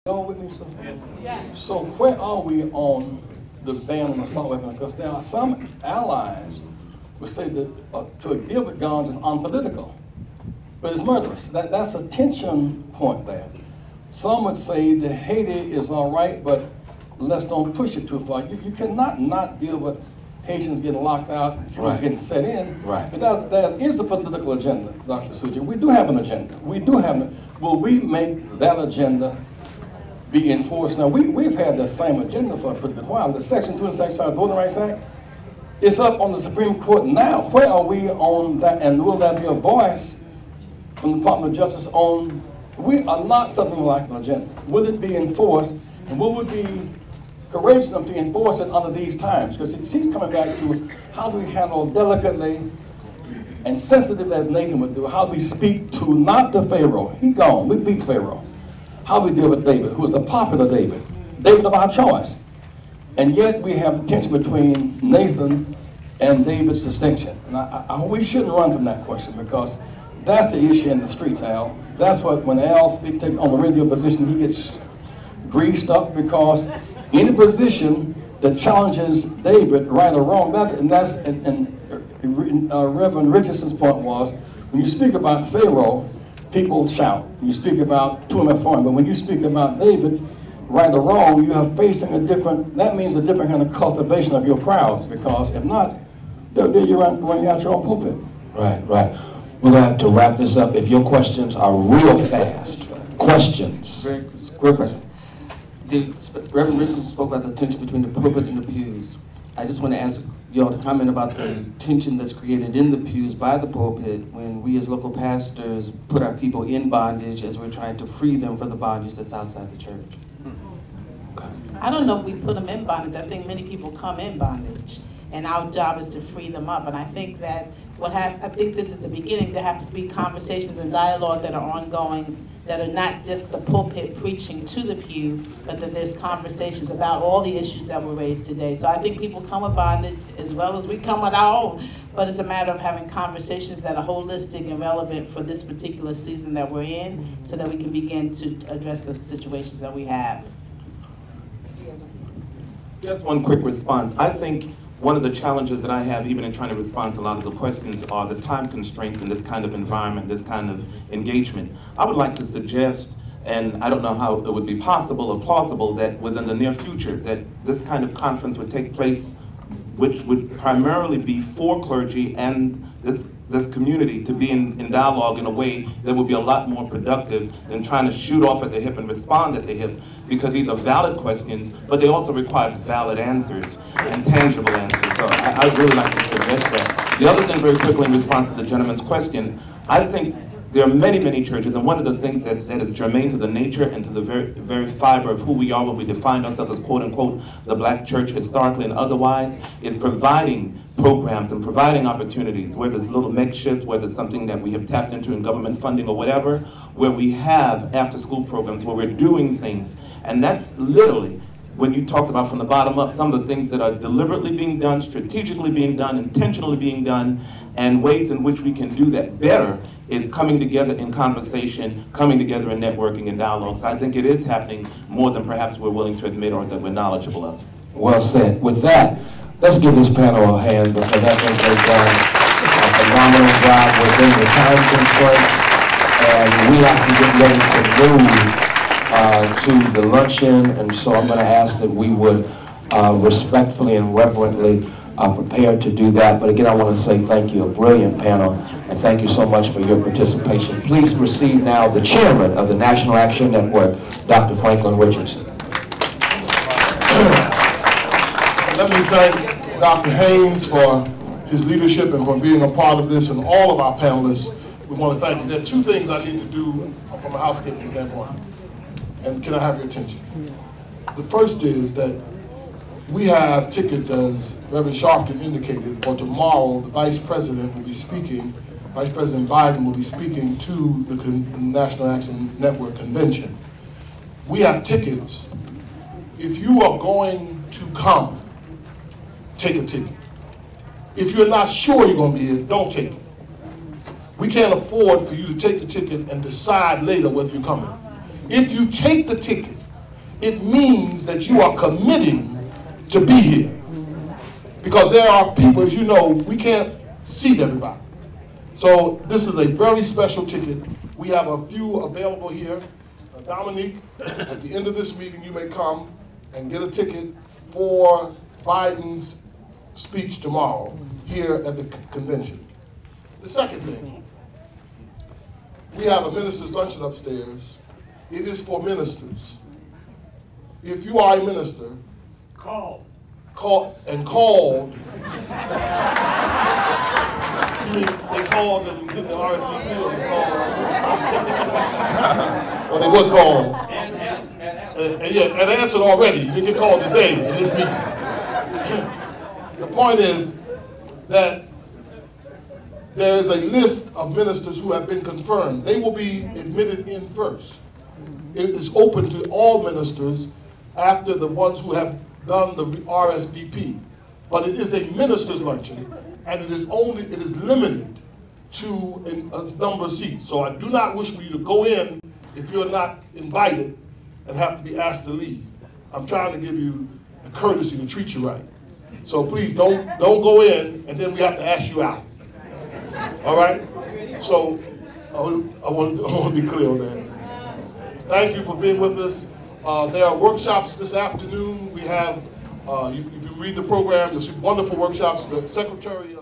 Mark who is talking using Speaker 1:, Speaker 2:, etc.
Speaker 1: Go with me, sir? Yes. So where are we on the ban on assault weapons? Because there are some allies who say that to give with guns is unpolitical, but it's murderous. That's a tension point there. Some would say that Haiti is all right, but let's don't push it too far. You cannot not deal with Haitians getting locked out,
Speaker 2: right,
Speaker 1: getting set in.
Speaker 2: Right.
Speaker 1: But there is a political agenda, Dr. Suji. We do have an agenda. We do have an. Will we make that agenda be enforced? Now, we've had the same agenda for a pretty good while. The Section 265 Voting Rights Act is up on the Supreme Court now. Where are we on that? And will that be a voice from the Department of Justice on, we are not something like an agenda. Will it be enforced? And will we be courageous enough to enforce it under these times? Because it keeps coming back to how do we handle delicately and sensitively, as Nathan would do, how we speak to not the Pharaoh. He gone, we beat Pharaoh. How we deal with David, who is the popular David, David of our choice. And yet we have the tension between Nathan and David's distinction. And we shouldn't run from that question, because that's the issue in the streets, Al. That's what, when Al speaks on the radio position, he gets greased up, because any position that challenges David, right or wrong, Reverend Richardson's point was, when you speak about Pharaoh, people shout. You speak about to him at foreign, but when you speak about David, right or wrong, you are facing a different, that means a different kind of cultivation of your crowd, because if not, you're running out your own pulpit.
Speaker 2: Right, right. We're going to have to wrap this up. If your questions are real fast, questions.
Speaker 3: Great question. Reverend Richardson spoke about the tension between the pulpit and the pews. I just want to ask you all to comment about the tension that's created in the pews by the pulpit when we as local pastors put our people in bondage as we're trying to free them from the bondage that's outside the church.
Speaker 4: I don't know if we put them in bondage. I think many people come in bondage, and our job is to free them up. And I think that I think this is the beginning. There have to be conversations and dialogue that are ongoing, that are not just the pulpit preaching to the pew, but that there's conversations about all the issues that were raised today. So I think people come with bondage as well as we come with our own, but it's a matter of having conversations that are holistic and relevant for this particular season that we're in, so that we can begin to address the situations that we have.
Speaker 5: Just one quick response. I think one of the challenges that I have, even in trying to respond to a lot of the questions, are the time constraints in this kind of environment, this kind of engagement. I would like to suggest, and I don't know how it would be possible or plausible, that within the near future, that this kind of conference would take place, which would primarily be for clergy and this community to be in dialogue in a way that would be a lot more productive than trying to shoot off at the hip and respond at the hip, because these are valid questions, but they also require valid answers and tangible answers. So I'd really like to suggest that. The other thing, very quickly, in response to the gentleman's question, I think there are many, many churches, and one of the things that is germane to the nature and to the very fiber of who we are when we define ourselves as, quote unquote, the black church historically and otherwise, is providing programs and providing opportunities, whether it's little makeshift, whether it's something that we have tapped into in government funding or whatever, where we have after-school programs, where we're doing things. And that's literally, when you talked about from the bottom up, some of the things that are deliberately being done, strategically being done, intentionally being done, and ways in which we can do that better is coming together in conversation, coming together in networking and dialogue. So I think it is happening more than perhaps we're willing to admit or that we're knowledgeable of.
Speaker 2: Well said. With that, let's give this panel a hand, because I think they've done a phenomenal job within the time constraints, and we have to get ready to move to the luncheon, and so I'm going to ask that we would respectfully and reverently prepare to do that. But again, I want to say thank you, a brilliant panel, and thank you so much for your participation. Please receive now the chairman of the National Action Network, Dr. Franklin Richardson.
Speaker 6: Let me thank Dr. Haynes for his leadership and for being a part of this, and all of our panelists. We want to thank you. There are two things I need to do from a housekeeping standpoint, and can I have your attention? The first is that we have tickets, as Reverend Sharpton indicated, for tomorrow. The Vice President will be speaking, Vice President Biden will be speaking to the National Action Network Convention. We have tickets. If you are going to come, take a ticket. If you're not sure you're going to be here, don't take it. We can't afford for you to take the ticket and decide later whether you're coming. If you take the ticket, it means that you are committing to be here. Because there are people, as you know, we can't seat everybody. So this is a very special ticket. We have a few available here. Dominique, at the end of this meeting, you may come and get a ticket for Biden's speech tomorrow here at the convention. The second thing, we have a minister's luncheon upstairs. It is for ministers. If you are a minister, called. They called and did the RSVP or they called. Or they were called. And answered already. You get called today in this meeting. The point is that there is a list of ministers who have been confirmed. They will be admitted in first. It is open to all ministers after the ones who have done the RSVP. But it is a minister's luncheon, and it is limited to a number of seats. So I do not wish for you to go in if you're not invited and have to be asked to leave. I'm trying to give you the courtesy to treat you right. So please don't go in and then we have to ask you out. All right? So I want to be clear on that. Thank you for being with us. There are workshops this afternoon. We have, if you read the program, you'll see wonderful workshops. The Secretary